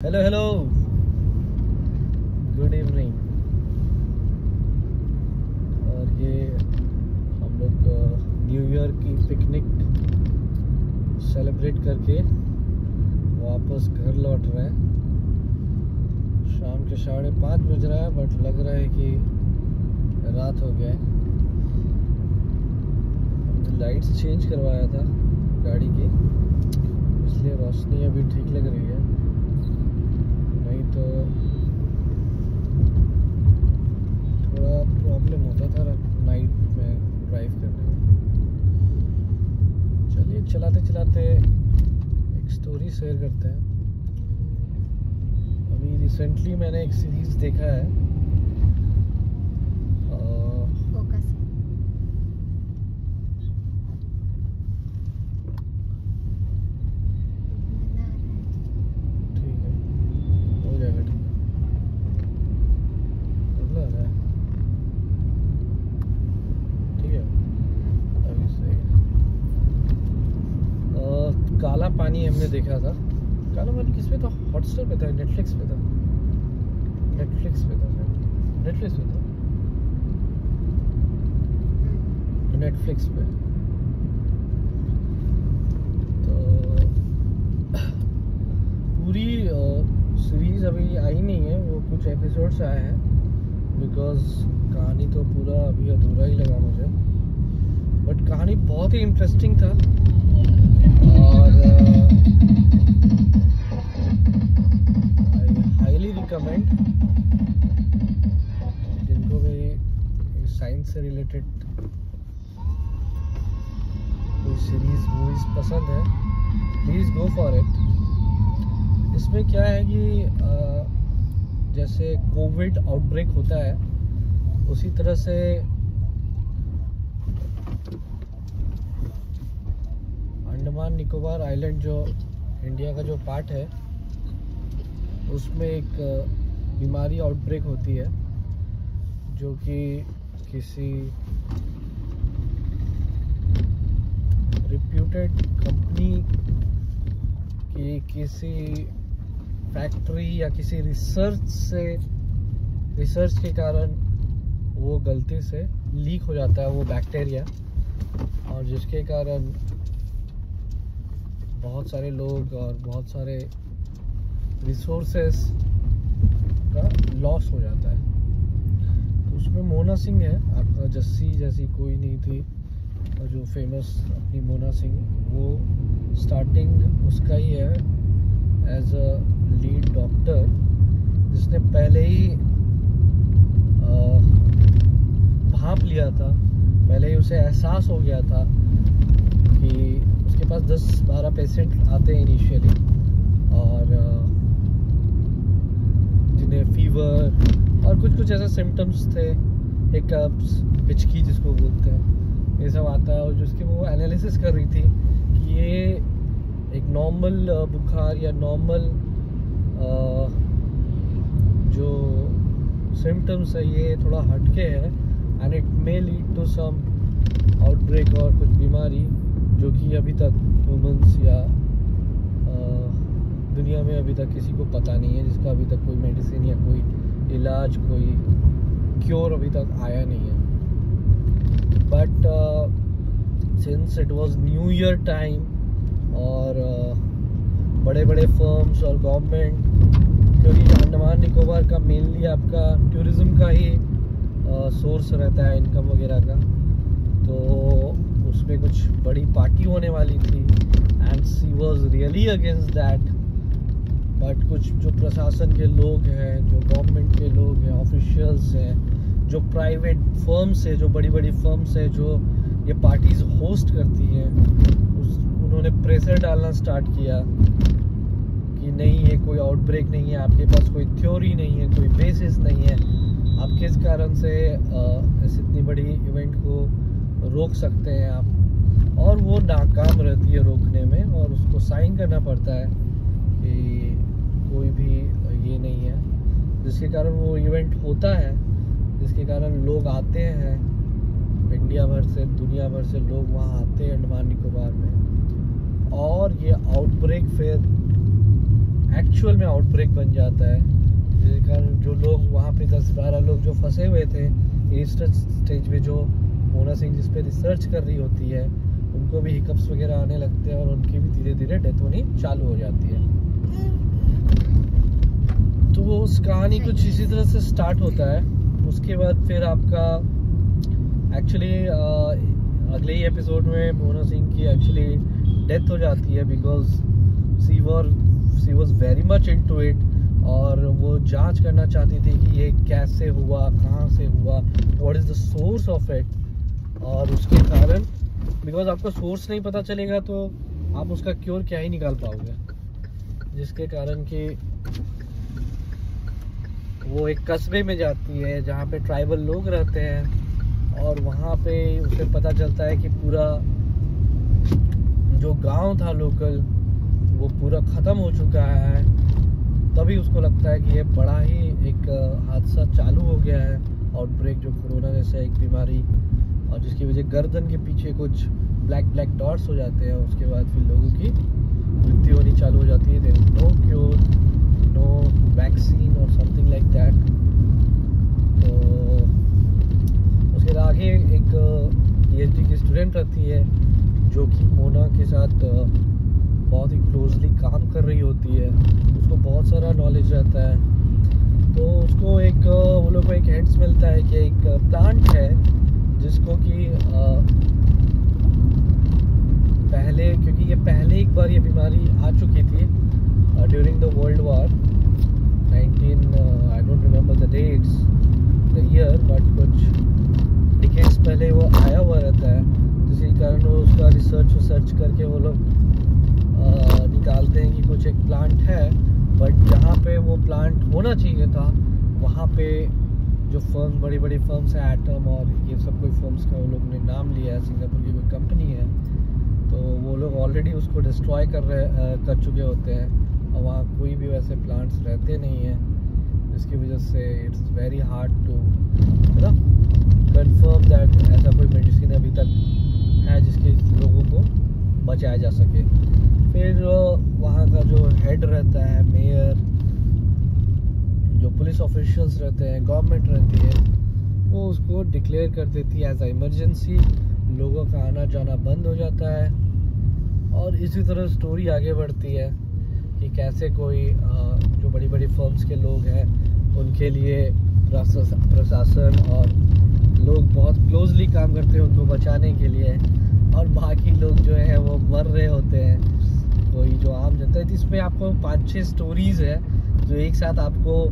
Hello hello, good evening. और ये हम लोग न्यू ईयर की पिकनिक सेलिब्रेट करके वापस घर लौट रहे हैं। शाम के 5:30 बज रहा है, बट लग रहा है कि रात हो गया है। हमने लाइट्स चेंज करवाया था गाड़ी की, इसलिए रोशनी अभी ठीक लग रही है, नहीं तो थोड़ा प्रॉब्लम होता था नाइट में ड्राइव करने में। चलिए चलाते चलाते एक स्टोरी शेयर करते हैं। अभी रिसेंटली मैंने एक सीरीज देखा है, काला पानी हमने देखा था। काला पानी किस पे था? हॉटस्टार पे था, नेटफ्लिक्स पे था, नेटफ्लिक्स पे था, नेटफ्लिक्स पे था, नेटफ्लिक्स पे। तो पूरी सीरीज अभी आई नहीं है, वो कुछ एपिसोड्स आए हैं, बिकॉज कहानी तो पूरा अभी अधूरा ही लगा मुझे, बट कहानी बहुत ही इंटरेस्टिंग था। और आई हाईली रिकमेंड जिनको भी साइंस से रिलेटेड कोई सीरीज मूवीज पसंद है, प्लीज़ गो फॉर इट। इसमें क्या है कि जैसे कोविड आउटब्रेक होता है, उसी तरह से अंडमान निकोबार आइलैंड जो इंडिया का जो पार्ट है, उसमें एक बीमारी आउटब्रेक होती है, जो कि किसी रिप्यूटेड कंपनी की किसी फैक्ट्री या किसी रिसर्च के कारण वो गलती से लीक हो जाता है वो बैक्टीरिया, और जिसके कारण बहुत सारे लोग और बहुत सारे रिसोर्सेस का लॉस हो जाता है। तो उसमें मोना सिंह है, आपका जस्सी जैसी कोई नहीं थी, और जो फेमस अपनी मोना सिंह, वो स्टार्टिंग उसका ही है एज अ लीड डॉक्टर, जिसने पहले ही भांप लिया था, पहले ही उसे एहसास हो गया था कि उसके पास 10-12 पेशेंट आते हैं इनिशियली, और जिन्हें फीवर और कुछ ऐसे सिम्टम्स थे, हिकअप्स, हिचकी जिसको बोलते हैं, ये सब आता है। और जिसकी वो एनालिसिस कर रही थी कि ये एक नॉर्मल बुखार या नॉर्मल जो सिम्टम्स है, ये थोड़ा हटके है, and it may lead to some outbreak और कुछ बीमारी जो कि अभी तक ह्यूमंस या दुनिया में अभी तक किसी को पता नहीं है, जिसका अभी तक कोई मेडिसिन या कोई इलाज, कोई क्योर अभी तक आया नहीं है। But since it was new year time, और बड़े बड़े फर्म्स और गवर्नमेंट, क्योंकि अंडमान निकोबार का मेनली आपका टूरिज़्म का ही सोर्स रहता है इनकम वगैरह का, तो उसमें कुछ बड़ी पार्टी होने वाली थी, and she was really against that. But कुछ जो प्रशासन के लोग हैं, जो गवर्नमेंट के लोग हैं, ऑफिशियल्स हैं, जो प्राइवेट फर्म्स है, जो बड़ी बड़ी फर्म्स है जो ये पार्टीज होस्ट करती हैं, उन्होंने प्रेशर डालना स्टार्ट किया कि नहीं, ये कोई आउटब्रेक नहीं है, आपके पास कोई थ्योरी नहीं है, कोई बेसिस नहीं है, आप किस कारण से इस इतनी बड़ी इवेंट को रोक सकते हैं आप। और वो नाकाम रहती है रोकने में, और उसको साइन करना पड़ता है कि कोई भी ये नहीं है, जिसके कारण वो इवेंट होता है, जिसके कारण लोग आते हैं, इंडिया भर से, दुनिया भर से लोग वहाँ आते हैं अंडमान निकोबार में। और ये आउटब्रेक फिर एक्चुअल में आउटब्रेक बन जाता है, जिसके कारण जो लोग वहाँ पे 10-12 लोग जो फंसे हुए थे रिसर्च स्टेज में, जो मोना सिंह जिस पे रिसर्च कर रही होती है, उनको भी हिकअप्स वगैरह आने लगते हैं और उनकी भी धीरे धीरे डेथ होनी चालू हो जाती है। तो उस कहानी कुछ इसी तरह से स्टार्ट होता है। उसके बाद फिर आपका एक्चुअली अगले ही एपिसोड में मोना सिंह की एक्चुअली डेथ हो जाती है, because she was very much into it, और वो जांच करना चाहती थी कि ये कैसे हुआ, कहाँ से हुआ, what is the source of it. और उसके कारण, बिकॉज आपको सोर्स नहीं पता चलेगा तो आप उसका क्योर क्या ही निकाल पाओगे, जिसके कारण कि वो एक कस्बे में जाती है जहाँ पे ट्राइबल लोग रहते हैं, और वहाँ पे उसे पता चलता है कि पूरा जो गांव था लोकल वो पूरा ख़त्म हो चुका है। तभी उसको लगता है कि ये बड़ा ही एक हादसा चालू हो गया है, आउटब्रेक, जो कोरोना जैसा एक बीमारी, और जिसकी वजह गर्दन के पीछे कुछ ब्लैक डॉट्स हो जाते हैं। उसके बाद फिर लोगों की मृत्यु होनी चालू हो जाती है। There is no cure, no vaccine और समथिंग लाइक दैट। तो उसके आगे एक PhD की स्टूडेंट रहती है जो कि मोना के साथ बहुत ही क्लोजली काम कर रही होती है, उसको बहुत सारा नॉलेज रहता है। तो उसको एक वो लोग को एक हिंट्स मिलता है कि एक प्लांट है जिसको कि पहले, क्योंकि ये पहले एक बार ये बीमारी आ चुकी थी during the world war 19 I don't remember the dates, the year, but कुछ डिकेड्स पहले वो आया हुआ रहता है, जिसके कारण वो उसका रिसर्च करके वो लोग निकालते हैं कि कुछ एक प्लांट है, बट जहाँ पे वो प्लांट होना चाहिए था वहाँ पे जो फर्म, बड़ी बड़ी फर्म्स है, एटम और ये सब कोई फर्म्स का वो लोग ने नाम लिया है, सिंगापुर की कोई कंपनी है, तो वो लोग ऑलरेडी उसको डिस्ट्रॉय कर चुके होते हैं, और वहाँ कोई भी वैसे प्लांट्स रहते नहीं हैं, जिसकी वजह से it's very hard to confirm that ऐसा कोई मेडिसिन अभी तक है जिसके लोगों को बचाया जा सके। फिर वहाँ का जो हेड रहता है, मेयर, जो पुलिस ऑफिशियल्स रहते हैं, गवर्नमेंट रहती है, वो उसको डिक्लेयर कर देती है एज अ इमरजेंसी। लोगों का आना जाना बंद हो जाता है, और इसी तरह स्टोरी आगे बढ़ती है कि कैसे कोई जो बड़ी बड़ी फर्म्स के लोग हैं उनके लिए प्रशासन और लोग बहुत क्लोजली काम करते हैं उनको बचाने के लिए, और बाकी लोग जो है वो मर रहे होते हैं, कोई जो आम जनता है। इसमें आपको 5-6 स्टोरीज है जो एक साथ आपको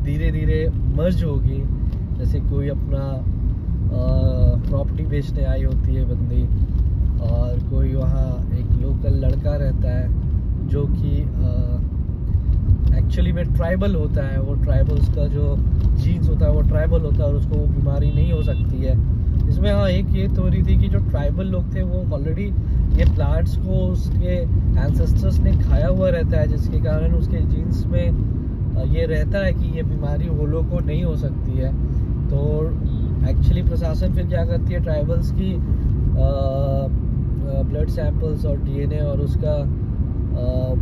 धीरे धीरे मर्ज होगी। जैसे कोई अपना प्रॉपर्टी बेचने आई होती है बंदी, और कोई वहाँ एक लोकल लड़का रहता है जो कि एक्चुअली में ट्राइबल होता है। वो ट्राइबल्स का जो जीन्स होता है वो ट्राइबल होता है, और उसको वो बीमारी नहीं हो सकती है। इसमें हाँ एक ये थ्योरी थी कि जो ट्राइबल लोग थे वो ऑलरेडी ये प्लांट्स को उसके एंसेस्टर्स ने खाया हुआ रहता है, जिसके कारण उसके जीन्स में ये रहता है कि ये बीमारी वो लोग को नहीं हो सकती है। तो एक्चुअली प्रशासन फिर क्या करती है, ट्राइबल्स की ब्लड सैंपल्स और DNA और उसका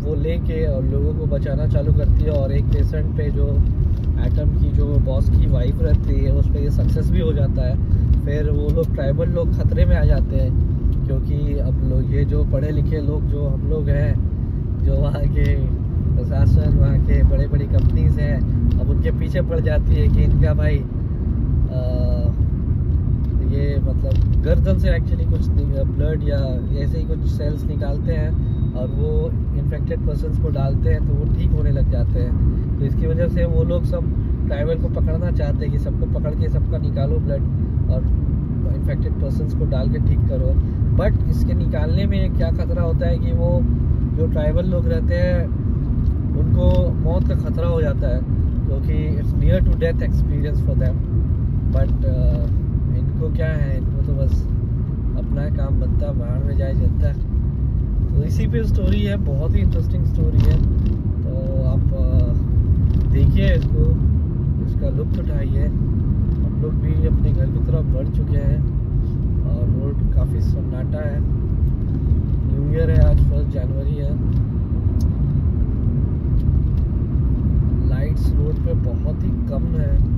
वो लेके और लोगों को बचाना चालू करती है। और एक पेशेंट पे जो एटम की जो बॉस की वाइफ रहती है उस पर ये सक्सेस भी हो जाता है। फिर वो लोग ट्राइबल लोग खतरे में आ जाते हैं, क्योंकि अब लोग ये जो पढ़े लिखे लोग जो हम लोग हैं, जो वहाँ के प्रशासन, वहाँ के बड़े बड़ी कंपनीज हैं, अब उनके पीछे पड़ जाती है कि इनका भाई ये मतलब गर्दन से एक्चुअली कुछ ब्लड या ऐसे ही कुछ सेल्स निकालते हैं और वो इन्फेक्टेड पर्सन्स को डालते हैं तो वो ठीक होने लग जाते हैं। तो इसकी वजह से वो लोग सब ट्राइबल को पकड़ना चाहते हैं कि सबको पकड़ के सबका निकालो ब्लड और इन्फेक्टेड पर्सन्स को डाल के ठीक करो। बट इसके निकालने में क्या खतरा होता है कि वो जो ट्राइबल लोग रहते हैं उनको मौत का खतरा हो जाता है, क्योंकि it's near to death experience for them. But इनको क्या है, इनको तो बस अपना काम बनता, बाहर में जाए जनता। तो इसी पे स्टोरी है, बहुत ही इंटरेस्टिंग स्टोरी है। तो आप देखिए इसको, इसका लुत्फ उठाइए। हम लोग भी अपने घर की तरफ बढ़ चुके हैं और रोड काफ़ी सन्नाटा है। न्यू ईयर है, आज 1 जनवरी है। कम है।